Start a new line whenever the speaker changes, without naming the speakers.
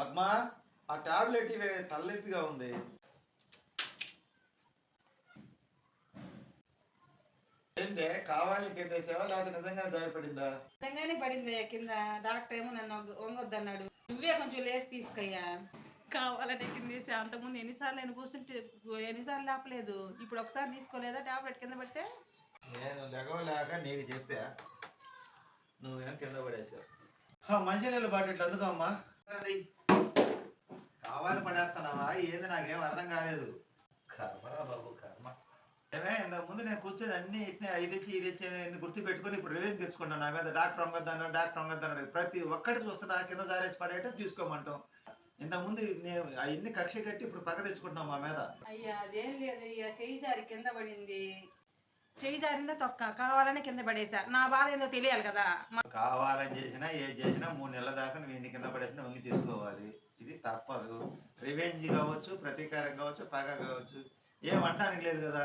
పద్మా, ఆ టాబ్లెట్ ఇవే, తలనొప్పిగా ఉంది. ఏంటే కావాలి కెట్టేసావా లేకపోతే నిజంగానే భయపడిందా?
నిజంగానే పడింది కింద. డాక్టర్ ఏమో నన్ను వంగొద్దన్నాడు. నువ్వే కొంచెం లేచి తీసుకయ్యా. కావాలని కిందేసి అంతకుముందు ఎన్నిసార్లు నేను కూర్చుంటే ఎన్నిసార్లు లేపలేదు. ఇప్పుడు ఒకసారి తీసుకోలేదా టాబ్లెట్ కింద పడితే?
నేను లెగవలేక నీకు చెప్పా, నువ్వేం కింద పడేసావు. మంచి నీళ్ళు బాటిట్లు అందుకో అమ్మా. కావాలి పడేస్తున్నావా ఏంది? నాకేం అర్థం కాలేదు. కర్మరా బాబు కర్మ. ఏమే ఇంతకు ముందు నేను కూర్చొని అన్ని ఇట్నే ఇది తెచ్చి ఇది తెచ్చి అన్ని గుర్తు పెట్టుకుని ఇప్పుడు రివెంజ్ తెచ్చుకుంటాను నా మీద. డాక్టర్ వంగొద్దన్నాడు ప్రతి ఒక్కటి చూస్తున్నా కింద జారేసి పడేయటం తీసుకోమంటాం. ఇంతకుముందు నేను అవన్నీ కక్ష కట్టి ఇప్పుడు పక్క తెచ్చుకుంటున్నాం మా మీద. అయ్యా అదేం లేదు అయ్యా, చెయ్యి జారి కింద పడింది. చెయ్యి జారిందా తొక్క కావాలని కింద పడేసా. నా బాధ ఏందో తెలియాలి కదా. కావాలని చేసినా ఏది చేసినా 3 నెలల దాకా నువ్వు ఎన్ని కింద పడేసినా వంగి తీసుకోవాలి. ఇది తప్పదు. రివెంజ్ కావచ్చు, ప్రతీకారం కావచ్చు, పగ కావచ్చు, ఏమంటానికి లేదు కదా.